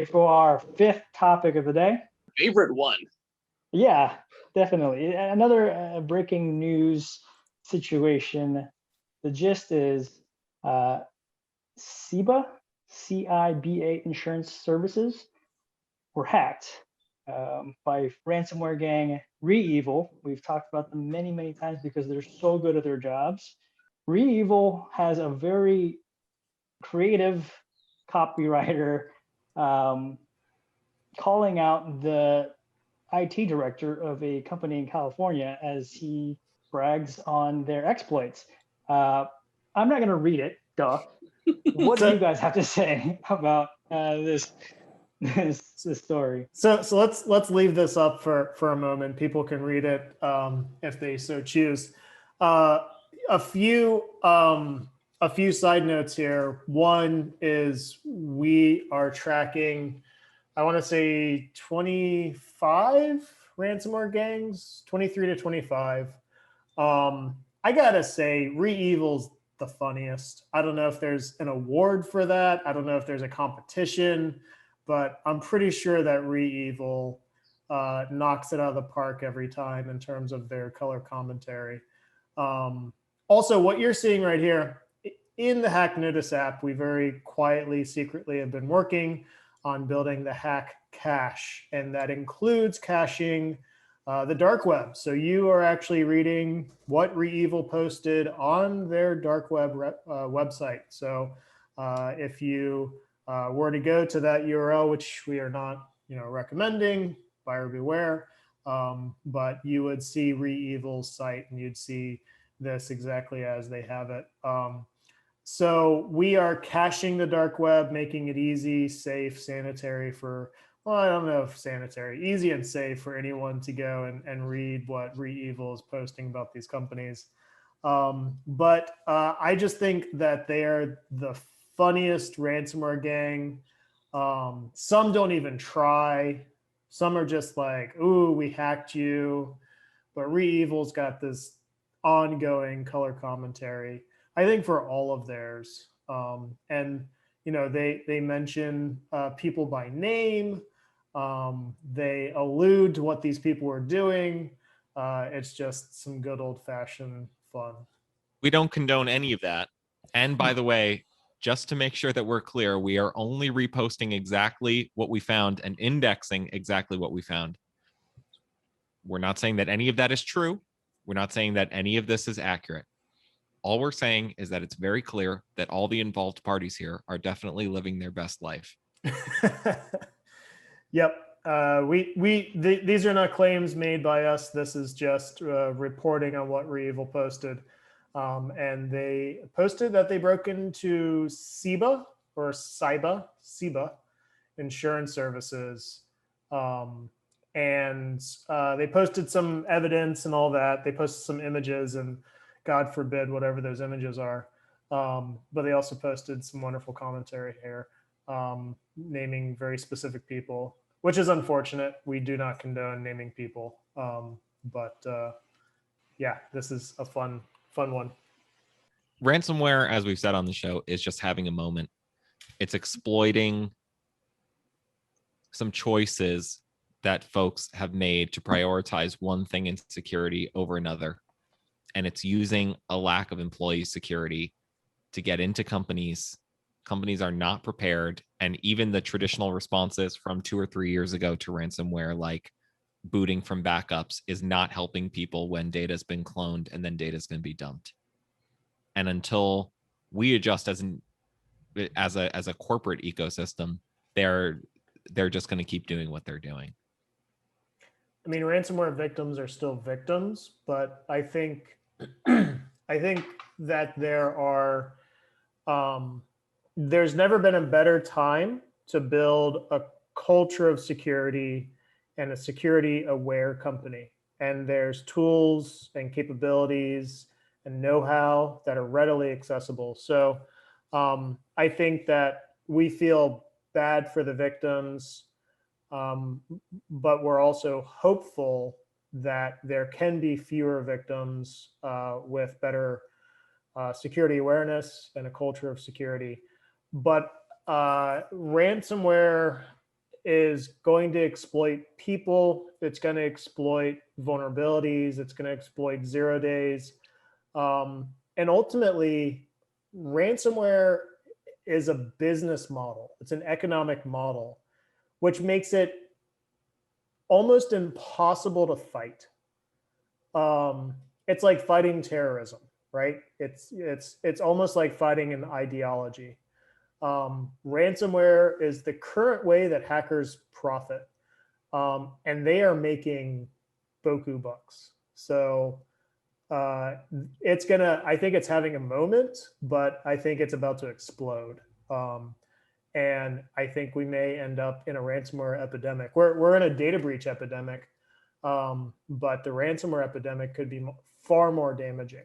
For our fifth topic of the day. Favorite one. Yeah, definitely. Another breaking news situation. The gist is CIBA, CIBA insurance services were hacked by ransomware gang REvil. We've talked about them many, many times because they're so good at their jobs. REvil has a very creative copywriter calling out the IT director of a company in California as he brags on their exploits. I'm not going to read it, duh. What do you guys have to say about this story? So let's leave this up for a moment. People can read it if they so choose. A few side notes here. One is we are tracking, I want to say 25 ransomware gangs, 23 to 25. I gotta say, REvil's the funniest. I don't know if there's an award for that. I don't know if there's a competition, but I'm pretty sure that REvil knocks it out of the park every time in terms of their color commentary. Also, what you're seeing right here in the Hack Notice app, we very quietly, secretly have been working on building the Hack Cache, and that includes caching the dark web. So you are actually reading what REvil posted on their dark web website. So if you were to go to that URL, which we are not, recommending, buyer beware, but you would see REvil's site and you'd see this exactly as they have it. So we are caching the dark web, making it easy, safe, sanitary for, well, I don't know if sanitary, easy and safe for anyone to go and read what REvil is posting about these companies. But I just think that they are the funniest ransomware gang. Some don't even try. Some are just like, ooh, we hacked you. But REvil's got this ongoing color commentary, I think, for all of theirs. And they mention people by name. They allude to what these people were doing. It's just some good old-fashioned fun. We don't condone any of that. And by the way, just to make sure that we're clear, we are only reposting exactly what we found and indexing exactly what we found. We're not saying that any of that is true. We're not saying that any of this is accurate. All we're saying is that it's very clear that all the involved parties here are definitely living their best life. Yep. These are not claims made by us. This is just reporting on what REvil posted. And they posted that they broke into CIBA insurance services. And they posted some evidence and all that. They posted some images and God forbid whatever those images are. But they also posted some wonderful commentary here, naming very specific people, which is unfortunate. We do not condone naming people. Yeah, this is a fun one. Ransomware, as we've said on the show, is just having a moment. It's exploiting some choices that folks have made to prioritize one thing in security over another. And it's using a lack of employee security to get into companies. Companies are not prepared. And even the traditional responses from 2 or 3 years ago to ransomware, like booting from backups, is not helping people when data's been cloned and then data's going to be dumped. And until we adjust as a corporate ecosystem, they're just going to keep doing what they're doing. I mean, ransomware victims are still victims, but I think that there's never been a better time to build a culture of security and a security aware company. And there's tools and capabilities and know-how that are readily accessible. So I think that we feel bad for the victims, but we're also hopeful that there can be fewer victims with better security awareness and a culture of security. But ransomware is going to exploit people. It's going to exploit vulnerabilities. It's going to exploit 0 days. And ultimately, ransomware is a business model. It's an economic model, which makes it almost impossible to fight. It's like fighting terrorism, right? It's almost like fighting an ideology. Ransomware is the current way that hackers profit, and they are making boku bucks. So it's gonna, I think it's having a moment, but I think it's about to explode. And I think we may end up in a ransomware epidemic. We're in a data breach epidemic, but the ransomware epidemic could be far more damaging.